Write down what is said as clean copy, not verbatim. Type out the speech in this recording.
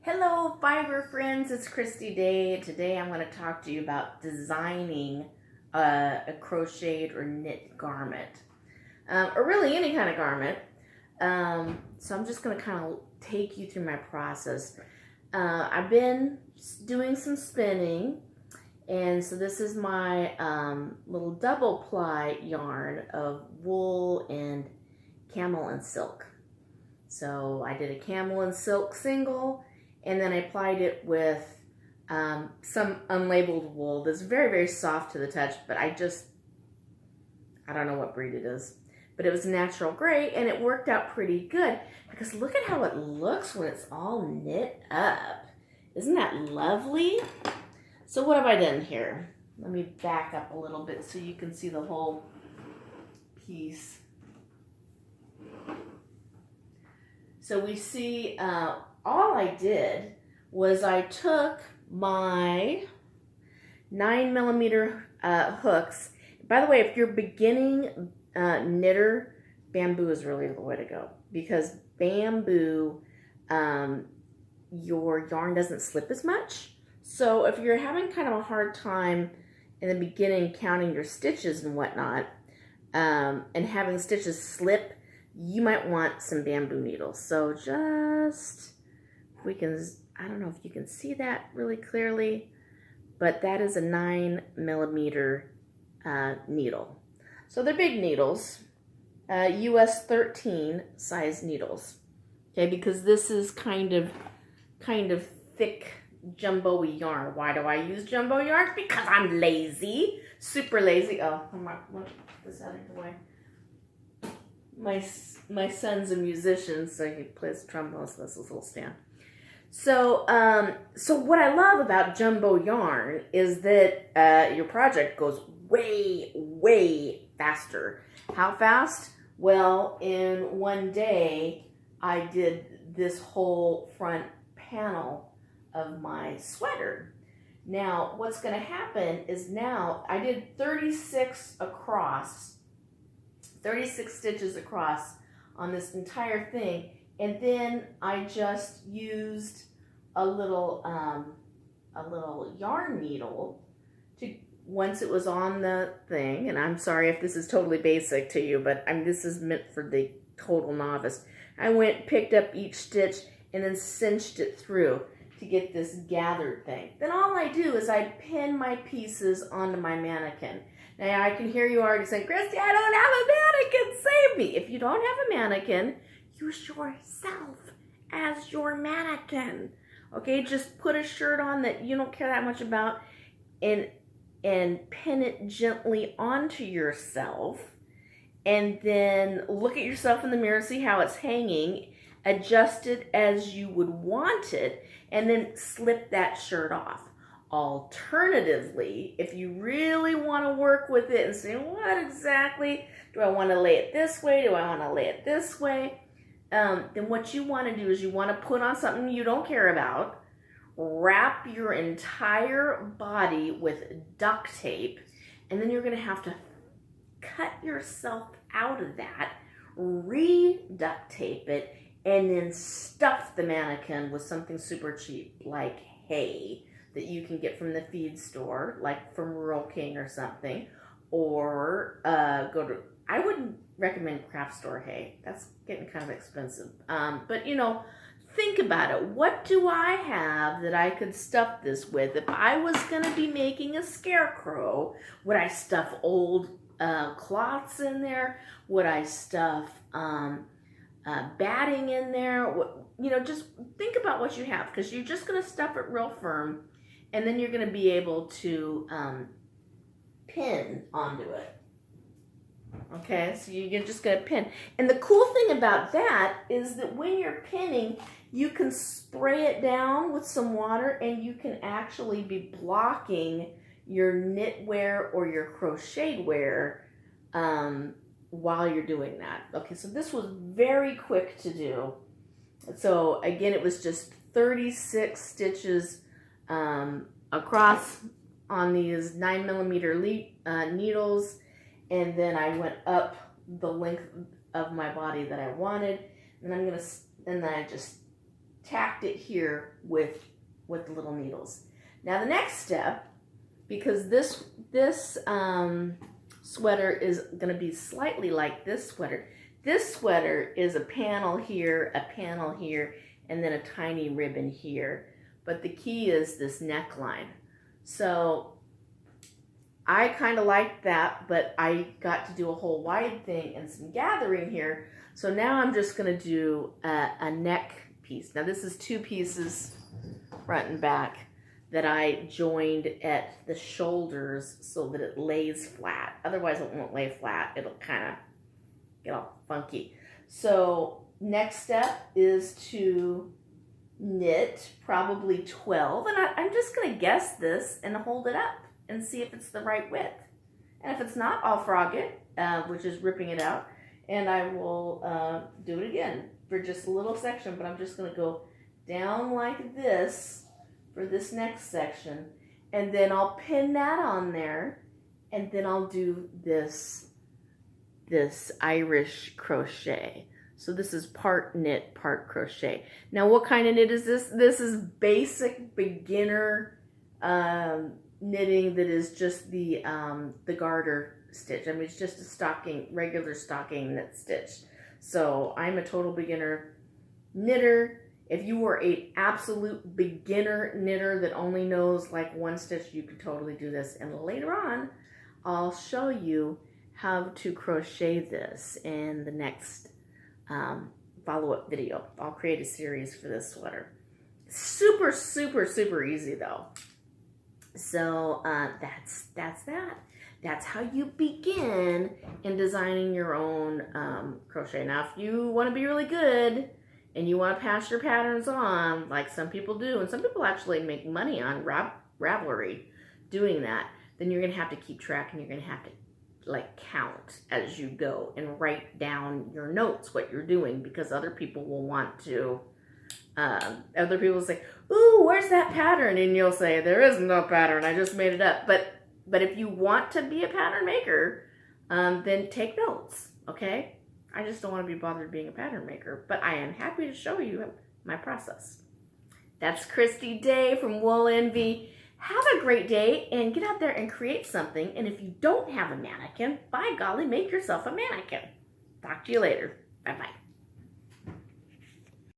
Hello fiber friends, it's Christy Day. Today I'm going to talk to you about designing a crocheted or knit garment, or really any kind of garment. So I'm just going to kind of take you through my process. I've been doing some spinning, and so this is my little double ply yarn of wool and camel and silk. So I did a camel and silk single, and then I applied it with some unlabeled wool that's very, very soft to the touch, but I don't know what breed it is. But it was natural gray, and it worked out pretty good because look at how it looks when it's all knit up. Isn't that lovely? So what have I done here? Let me back up a little bit so you can see the whole piece. So we see all I did was I took my 9mm hooks. By the way, if you're beginning knitter, bamboo is really the way to go, because bamboo, your yarn doesn't slip as much. So if you're having kind of a hard time in the beginning counting your stitches and whatnot, and having stitches slip, you might want some bamboo needles. So just, we can, I don't know if you can see that really clearly, but that is a 9mm needle. So they're big needles, US 13 size needles. Okay, because this is kind of thick jumbo yarn. Why do I use jumbo yarn? Because I'm lazy, super lazy. Oh, I'm not, look this out of the way. My son's a musician, so he plays trombone, so that's his little stand. So, so what I love about jumbo yarn is that your project goes way, way faster. How fast? Well, in one day, I did this whole front panel of my sweater. Now, what's going to happen is now I did 36 stitches across on this entire thing, and then I just used a little yarn needle to, once it was on the thing, and I'm sorry if this is totally basic to you, but this is meant for the total novice. I went, picked up each stitch, and then cinched it through to get this gathered thing. Then all I do is I pin my pieces onto my mannequin. Now I can hear you already saying, Christy, I don't have a mannequin, save me. If you don't have a mannequin, use yourself as your mannequin. Okay, just put a shirt on that you don't care that much about and pin it gently onto yourself, and then look at yourself in the mirror, see how it's hanging, adjust it as you would want it, and then slip that shirt off. Alternatively, if you really want to work with it and say, what exactly, do I want to lay it this way? Do I want to lay it this way? Then what you want to do is you want to put on something you don't care about, wrap your entire body with duct tape, and then you're going to have to cut yourself out of that, re-duct tape it, and then stuff the mannequin with something super cheap like hay that you can get from the feed store, like from Rural King or something, or I wouldn't recommend craft store hay. That's getting kind of expensive. But you know, think about it. What do I have that I could stuff this with? If I was going to be making a scarecrow, would I stuff old cloths in there? Would I stuff batting in there? You know, just think about what you have, because you're just going to stuff it real firm, and then you're going to be able to pin onto it. Okay, so you're just going to pin. And the cool thing about that is that when you're pinning, you can spray it down with some water, and you can actually be blocking your knitwear or your crocheted wear while you're doing that. Okay, so this was very quick to do. So again, it was just 36 stitches across on these 9mm needles, and then I went up the length of my body that I wanted, and then I just tacked it here with the little needles. Now the next step, because this sweater is going to be slightly like this sweater. This sweater is a panel here, and then a tiny ribbon here. But the key is this neckline. So I kind of like that, but I got to do a whole wide thing and some gathering here. So now I'm just going to do a neck piece. Now this is 2 pieces, front and back, that I joined at the shoulders so that it lays flat. Otherwise it won't lay flat. It'll kind of get all funky. So next step is to knit probably 12. And I'm just going to guess this and hold it up and see if it's the right width. And if it's not, I'll frog it, which is ripping it out. And I will do it again for just a little section. But I'm just going to go down like this for this next section, and then I'll pin that on there, and then I'll do this Irish crochet. So this is part knit, part crochet. Now what kind of knit is this? This is basic beginner knitting that is just the garter stitch. I mean, it's just a stocking, regular stocking knit stitch. So I'm a total beginner knitter. If you were an absolute beginner knitter that only knows like 1 stitch, you could totally do this. And later on, I'll show you how to crochet this in the next follow-up video. I'll create a series for this sweater. Super, super, super easy though. So that's that. That's how you begin in designing your own crochet. Now, if you want to be really good, and you want to pass your patterns on, like some people do, and some people actually make money on Ravelry doing that, then you're going to have to keep track, and you're going to have to like count as you go and write down your notes, what you're doing, because other people will want to, other people will say, ooh, where's that pattern? And you'll say, there is no pattern, I just made it up. But if you want to be a pattern maker, then take notes, okay? I just don't want to be bothered being a pattern maker, but I am happy to show you my process. That's Christy Day from Wool Envy. Have a great day and get out there and create something. And if you don't have a mannequin, by golly, make yourself a mannequin. Talk to you later. Bye-bye.